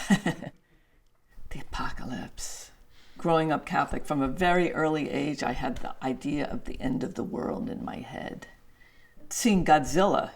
The apocalypse. Growing up Catholic, from a very early age, I had the idea of the end of the world in my head. Seeing Godzilla,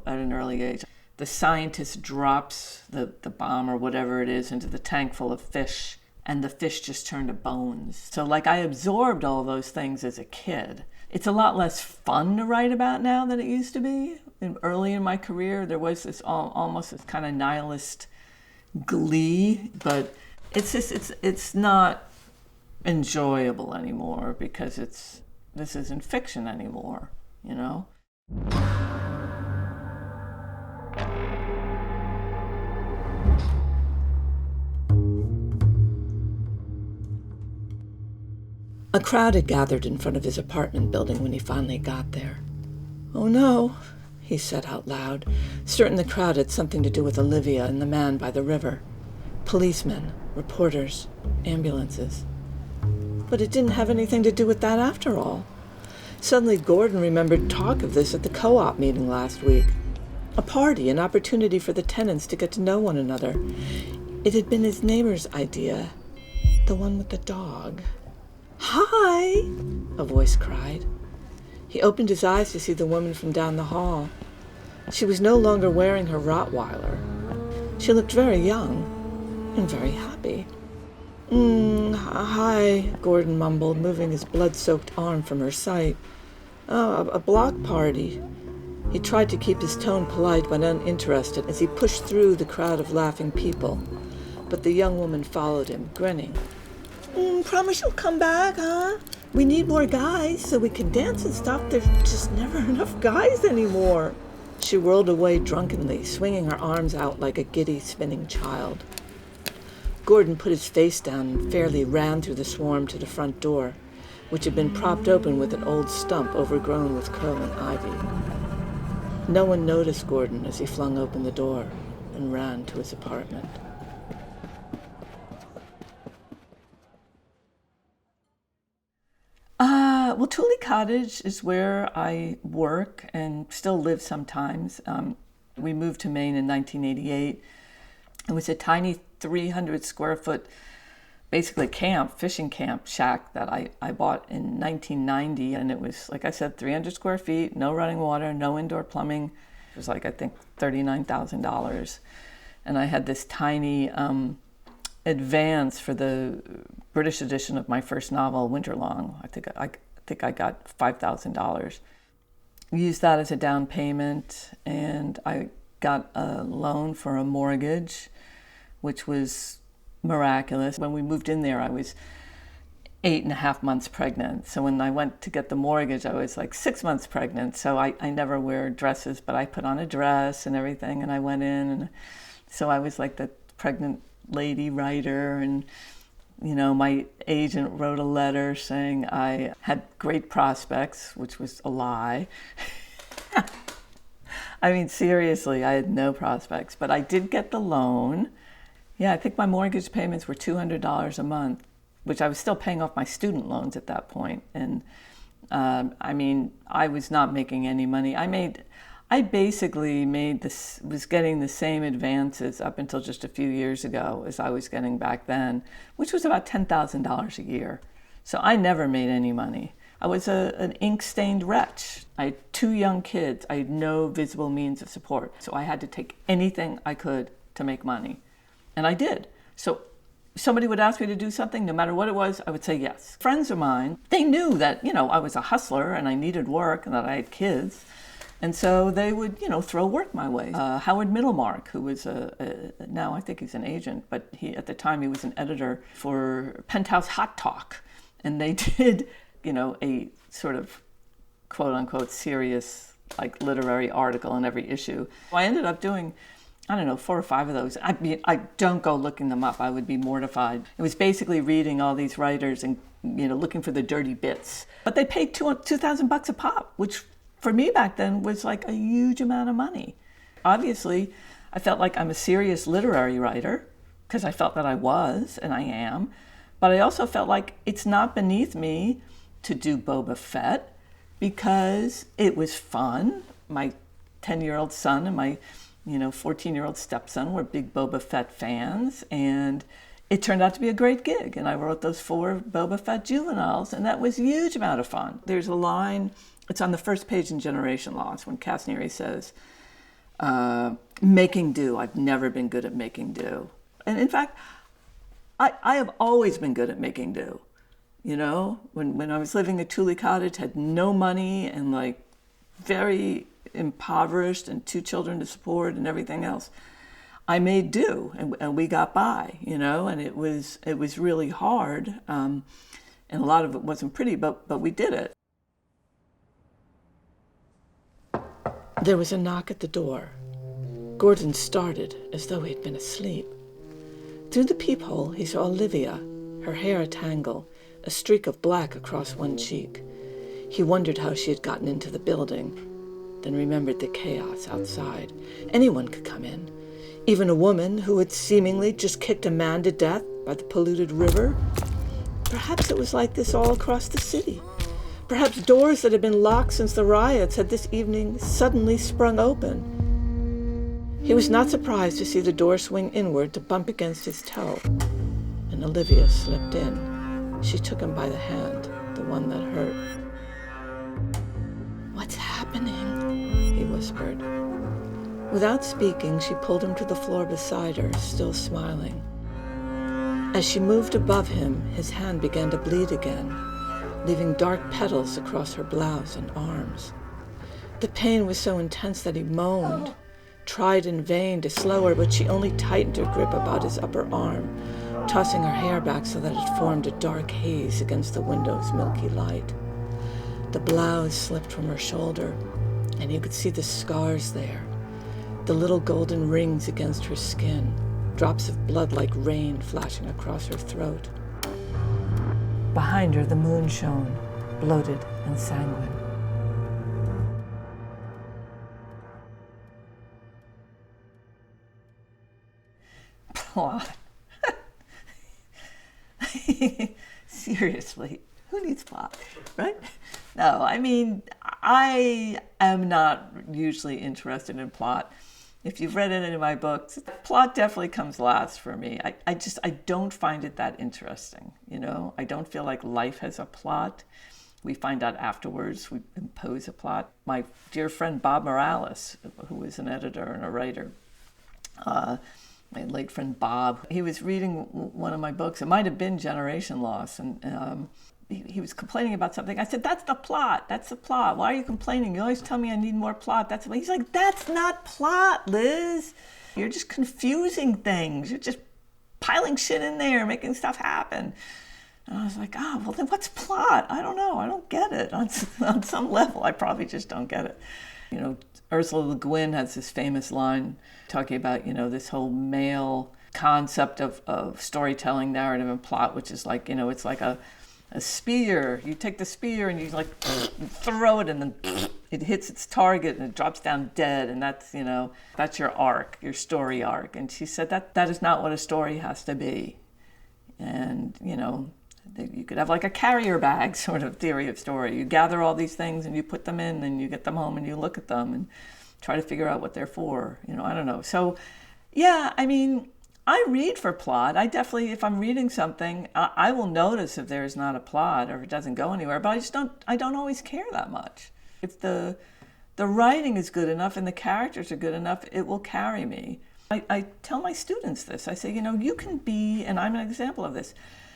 at an early age. The scientist drops the bomb or whatever it is into the tank full of fish, and the fish just turn to bones. So I absorbed all those things as a kid. It's a lot less fun to write about now than it used to be. Early in my career, there was this almost this kind of nihilist glee, but it's not enjoyable anymore because this isn't fiction anymore, A crowd had gathered in front of his apartment building when he finally got there. "Oh no," he said out loud, certain the crowd had something to do with Olivia and the man by the river. Policemen, reporters, ambulances. But it didn't have anything to do with that after all. Suddenly Gordon remembered talk of this at the co-op meeting last week. A party, an opportunity for the tenants to get to know one another. It had been his neighbor's idea, the one with the dog. "Hi!" a voice cried. He opened his eyes to see the woman from down the hall. She was no longer wearing her Rottweiler. She looked very young and very happy. Hi," Gordon mumbled, moving his blood-soaked arm from her sight. "Oh, a block party." He tried to keep his tone polite but uninterested as he pushed through the crowd of laughing people. But the young woman followed him, grinning. "Promise you'll come back, huh? We need more guys so we can dance and stuff. There's just never enough guys anymore." She whirled away drunkenly, swinging her arms out like a giddy, spinning child. Gordon put his face down and fairly ran through the swarm to the front door, which had been propped open with an old stump overgrown with curling ivy. No one noticed Gordon as he flung open the door and ran to his apartment. Well, Thule Cottage is where I work and still live sometimes. We moved to Maine in 1988. It was a tiny 300 square foot, basically fishing camp shack that I bought in 1990. And it was, like I said, 300 square feet, no running water, no indoor plumbing. It was I think, $39,000. And I had this tiny advance for the British edition of my first novel, Winterlong. I think I got $5,000. Used that as a down payment, and I got a loan for a mortgage, which was miraculous. When we moved in there, I was 8.5 months pregnant. So when I went to get the mortgage, I was 6 months pregnant. So I never wear dresses, but I put on a dress and everything, and I went in. And so I was the pregnant lady writer, and my agent wrote a letter saying I had great prospects, which was a lie. I mean, seriously, I had no prospects, but I did get the loan. Yeah, I think my mortgage payments were $200 a month, which I was still paying off my student loans at that point. And I was not making any money. I basically was getting the same advances up until just a few years ago as I was getting back then, which was about $10,000 a year. So I never made any money. I was an ink-stained wretch. I had 2 young kids. I had no visible means of support. So I had to take anything I could to make money. And I did. So somebody would ask me to do something, no matter what it was, I would say yes. Friends of mine, they knew that, I was a hustler and I needed work and that I had kids. And so they would, throw work my way. Howard Middlemark, who was now I think he's an agent, but at the time he was an editor for Penthouse Hot Talk. And they did, a sort of quote unquote serious, literary article in every issue. I ended up doing, 4 or 5 of those. I don't go looking them up. I would be mortified. It was basically reading all these writers and, looking for the dirty bits. But they paid $2,000 a pop, which for me back then was a huge amount of money. Obviously, I felt like I'm a serious literary writer because I felt that I was, and I am. But I also felt like it's not beneath me to do Boba Fett because it was fun. My 10-year-old son and my 14-year-old stepson were big Boba Fett fans, and it turned out to be a great gig. And I wrote those 4 Boba Fett juveniles, and that was a huge amount of fun. There's a line, it's on the first page in Generation Lost, when Castnery says, making do. I've never been good at making do. And in fact, I have always been good at making do. When I was living at Thule Cottage, had no money and very impoverished and 2 children to support and everything else, I made do, and we got by, and it was really hard, and a lot of it wasn't pretty, but we did it. There was a knock at the door. Gordon started as though he'd been asleep. Through the peephole, he saw Olivia, her hair a tangle, a streak of black across one cheek. He wondered how she had gotten into the building, then remembered the chaos outside. Anyone could come in, even a woman who had seemingly just kicked a man to death by the polluted river. Perhaps it was like this all across the city. Perhaps doors that had been locked since the riots had this evening suddenly sprung open. He was not surprised to see the door swing inward to bump against his toe, and Olivia slipped in. She took him by the hand, the one that hurt. "What's happening?" he whispered. Without speaking, she pulled him to the floor beside her, still smiling. As she moved above him, his hand began to bleed again, leaving dark petals across her blouse and arms. The pain was so intense that he moaned, tried in vain to slow her, but she only tightened her grip about his upper arm, tossing her hair back so that it formed a dark haze against the window's milky light. The blouse slipped from her shoulder, and you could see the scars there, the little golden rings against her skin, drops of blood like rain flashing across her throat. Behind her, the moon shone, bloated and sanguine. Plot. Seriously, who needs plot, right? No, I mean, I am not usually interested in plot. If you've read any of my books, plot definitely comes last for me. I don't find it that interesting, I don't feel like life has a plot. We find out afterwards, we impose a plot. My dear friend Bob Morales, who was an editor and a writer, my late friend Bob, he was reading one of my books. It might have been Generation Loss, and he was complaining about something. I said, "That's the plot. That's the plot. Why are you complaining? You always tell me I need more plot." He's like, "That's not plot, Liz. You're just confusing things. You're just piling shit in there, making stuff happen." And I was like, well, then what's plot? I don't know. I don't get it. On some level, I probably just don't get it. Ursula Le Guin has this famous line talking about, this whole male concept of storytelling, narrative, and plot, which is like, it's like a spear. You take the spear and you throw it, and then it hits its target and it drops down dead, and that's your arc, your story arc. And she said that is not what a story has to be. And you could have like a carrier bag sort of theory of story. You gather all these things and you put them in, and you get them home and you look at them and try to figure out what they're for. I don't know. So yeah, I mean, I read for plot. I definitely, if I'm reading something, I will notice if there's not a plot or if it doesn't go anywhere, but I don't always care that much. If the writing is good enough and the characters are good enough, it will carry me. I tell my students this. I say, you can be, and I'm an example of this,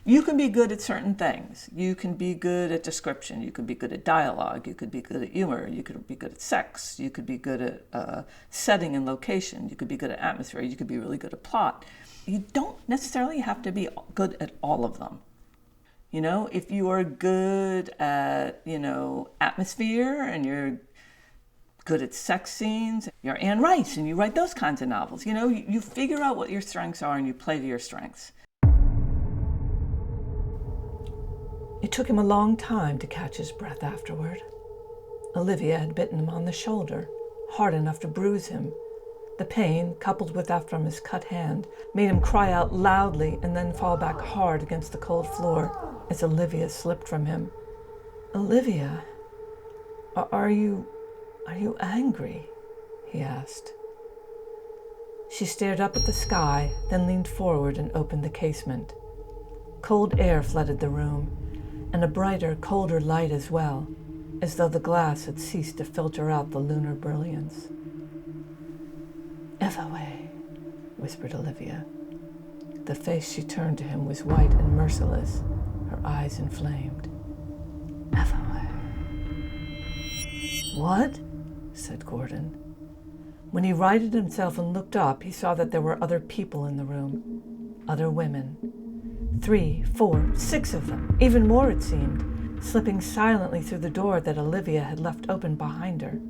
you can be good at certain things. You can be good at description. You can be good at dialogue. You could be good at humor. You could be good at sex. You could be good at setting and location. You could be good at atmosphere. You could be really good at plot. You don't necessarily have to be good at all of them. If you are good at, atmosphere, and you're good at sex scenes, you're Anne Rice and you write those kinds of novels. You figure out what your strengths are and you play to your strengths. It took him a long time to catch his breath afterward. Olivia had bitten him on the shoulder, hard enough to bruise him. The pain, coupled with that from his cut hand, made him cry out loudly and then fall back hard against the cold floor as Olivia slipped from him. "Olivia, are you angry?" he asked. She stared up at the sky, then leaned forward and opened the casement. Cold air flooded the room, and a brighter, colder light as well, as though the glass had ceased to filter out the lunar brilliance. "Evawe," whispered Olivia. The face she turned to him was white and merciless, her eyes inflamed. "Evawe." "What?" said Gordon. When he righted himself and looked up, he saw that there were other people in the room, other women. 3, 4, 6 of them, even more it seemed, slipping silently through the door that Olivia had left open behind her.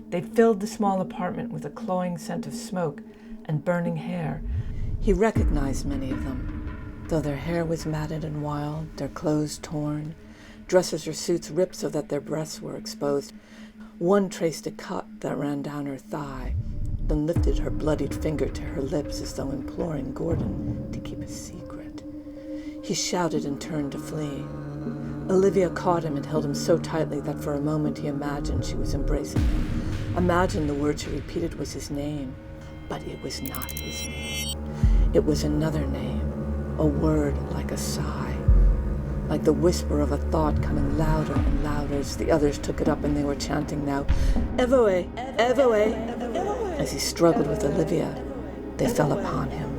They filled the small apartment with a cloying scent of smoke and burning hair. He recognized many of them, though their hair was matted and wild, their clothes torn, dresses or suits ripped so that their breasts were exposed. One traced a cut that ran down her thigh, then lifted her bloodied finger to her lips as though imploring Gordon to keep a secret. He shouted and turned to flee. Olivia caught him and held him so tightly that for a moment he imagined she was embracing him, imagined the word she repeated was his name, but it was not his name. It was another name, a word like a sigh, like the whisper of a thought coming louder and louder as the others took it up and they were chanting now, "Evawe, Evawe." As he struggled with Olivia, they fell upon him.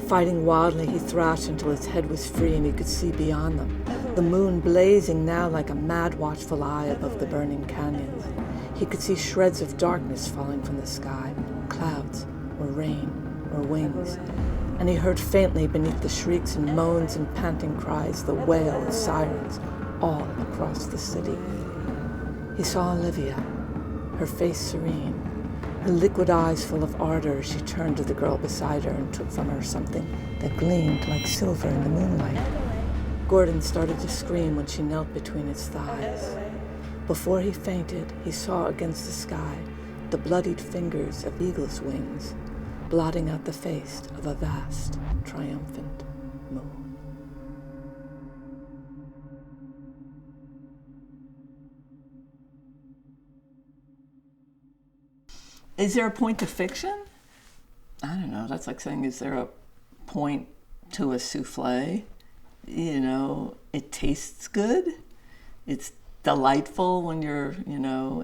Fighting wildly, he thrashed until his head was free and he could see beyond them, the moon blazing now like a mad watchful eye above the burning canyons. He could see shreds of darkness falling from the sky, clouds or rain or wings. And he heard faintly beneath the shrieks and moans and panting cries the wail of sirens all across the city. He saw Olivia, her face serene, her liquid eyes full of ardor as she turned to the girl beside her and took from her something that gleamed like silver in the moonlight. Gordon started to scream when she knelt between his thighs. Before he fainted, he saw against the sky the bloodied fingers of eagle's wings, blotting out the face of a vast, triumphant moon. Is there a point to fiction? I don't know. That's like saying, is there a point to a souffle? You know, it tastes good. It's delightful when you're,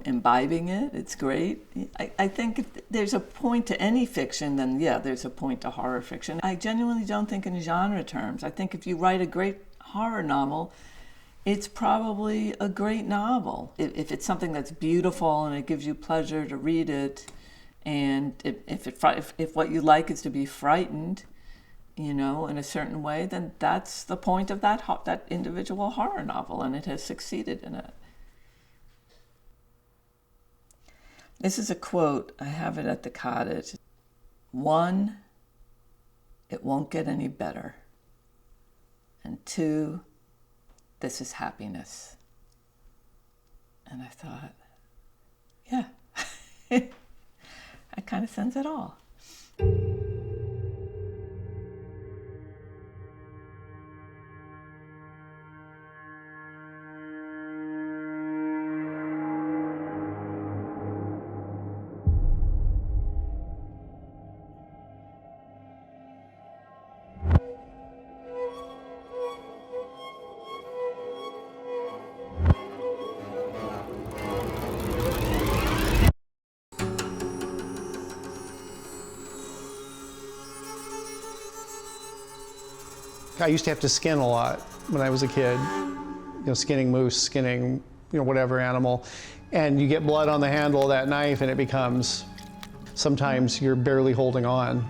imbibing it. It's great. I think if there's a point to any fiction, then yeah, there's a point to horror fiction. I genuinely don't think in genre terms. I think if you write a great horror novel, it's probably a great novel. If it's something that's beautiful and it gives you pleasure to read it, and if what you like is to be frightened, in a certain way, then that's the point of that individual horror novel, and it has succeeded in it. This is a quote. I have it at the cottage. 1, it won't get any better. And 2, this is happiness. And I thought, yeah, that kind of sends it all. I used to have to skin a lot when I was a kid, skinning moose, skinning, whatever animal. And you get blood on the handle of that knife and it becomes, sometimes you're barely holding on.